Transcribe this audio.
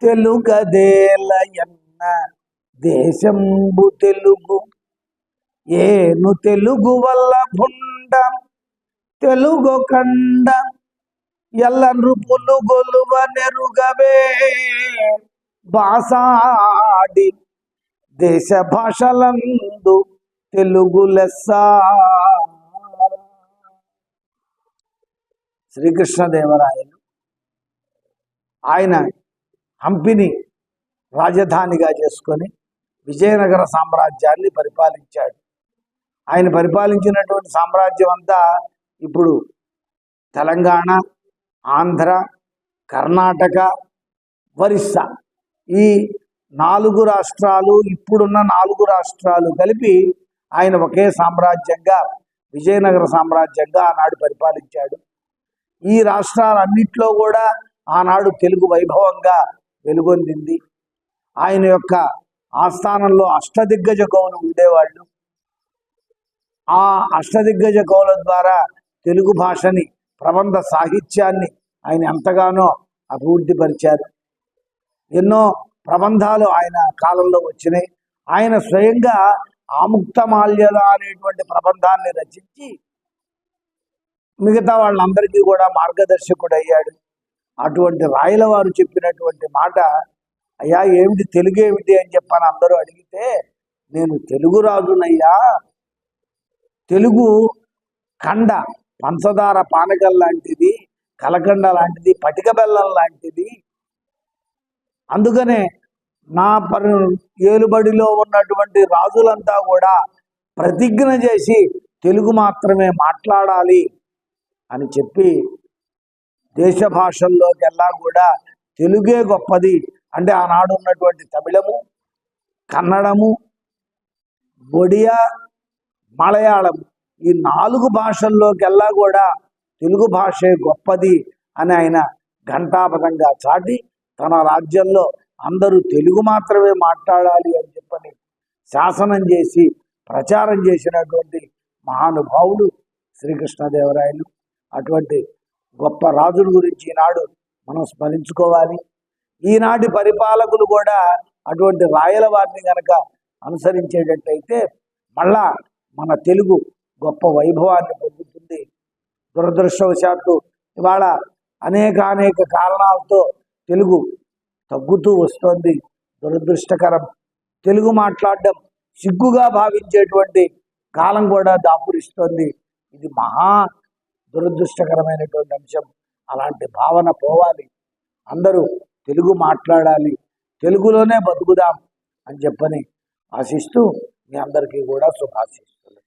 తెలుగదేలయన్న దేశంబు తెలుగు ఏను తెలుగు వల్ల భుండ తెలుగు కండ ఎల్ల నృపులు గొలువ నెరుగవే బాసాడి దేశ భాషలందు తెలుగు లెస్స. శ్రీకృష్ణదేవరాయలు ఆయన హంపిని రాజధానిగా చేసుకొని విజయనగర సామ్రాజ్యాన్ని పరిపాలించాడు. ఆయన పరిపాలించినటువంటి సామ్రాజ్యం అంతా ఇప్పుడు తెలంగాణ, ఆంధ్ర, కర్ణాటక, ఒరిస్సా ఈ 4 రాష్ట్రాలు, ఇప్పుడున్న 4 రాష్ట్రాలు కలిపి ఆయన ఒకే సామ్రాజ్యంగా విజయనగర సామ్రాజ్యంగా ఆనాడు పరిపాలించాడు. ఈ రాష్ట్రాలన్నింటిలో కూడా ఆనాడు తెలుగు వైభవంగా వెలుగొందింది. ఆయన యొక్క ఆస్థానంలో అష్టదిగ్గజ కవులు ఉండేవాళ్ళు. ఆ అష్టదిగ్గజ కవుల ద్వారా తెలుగు భాషని, ప్రబంధ సాహిత్యాన్ని ఆయన ఎంతగానో అభివృద్ధి పరిచారు. ఎన్నో ప్రబంధాలు ఆయన కాలంలో వచ్చినాయి. ఆయన స్వయంగా ఆముక్తమాల్యద అనేటువంటి ప్రబంధాన్ని రచించి మిగతా వాళ్ళందరికీ కూడా మార్గదర్శకుడు అయ్యాడు. అటువంటి రాయల వారు చెప్పినటువంటి మాట, అయ్యా ఏమిటి తెలుగు ఏమిటి అని చెప్పని అందరూ అడిగితే, నేను తెలుగు రాజునయ్యా, తెలుగు కండ పంచదార పానకం లాంటిది, కలకండ లాంటిది, పటిక బెల్లం లాంటిది. అందుకనే నా ఏలుబడిలో ఉన్నటువంటి రాజులంతా కూడా ప్రతిజ్ఞ చేసి తెలుగు మాత్రమే మాట్లాడాలి అని చెప్పి దేశ భాషల్లోకెల్లా కూడా తెలుగే గొప్పది అంటే ఆనాడు ఉన్నటువంటి తమిళము, కన్నడము, ఒడియా, మలయాళం ఈ 4 భాషల్లోకెల్లా కూడా తెలుగు భాషే గొప్పది అని ఆయన ఘంటాపథంగా చాటి తన రాజ్యంలో అందరూ తెలుగు మాత్రమే మాట్లాడాలి అని చెప్పని శాసనం చేసి ప్రచారం చేసినటువంటి మహానుభావుడు శ్రీకృష్ణదేవరాయలు. అటువంటి గొప్ప రాజుల గురించి ఈనాడు మనం స్మరించుకోవాలి. ఈనాటి పరిపాలకులు కూడా అటువంటి రాయల వారిని కనుక అనుసరించేటట్టయితే మళ్ళా మన తెలుగు గొప్ప వైభవాన్ని పొందుతుంది. దురదృష్టవశాత్తు ఇవాళ అనేక కారణాలతో తెలుగు తగ్గుతూ వస్తోంది. దురదృష్టకరం. తెలుగు మాట్లాడడం సిగ్గుగా భావించేటువంటి కాలం కూడా దాపురిస్తోంది. ఇది మహా దురదృష్టకరమైనటువంటి అంశం. అలాంటి భావన పోవాలి. అందరూ తెలుగు మాట్లాడాలి, తెలుగులోనే బతుకుదాం అని చెప్పని ఆశిస్తూ మీ అందరికీ కూడా శుభాశిస్తులు.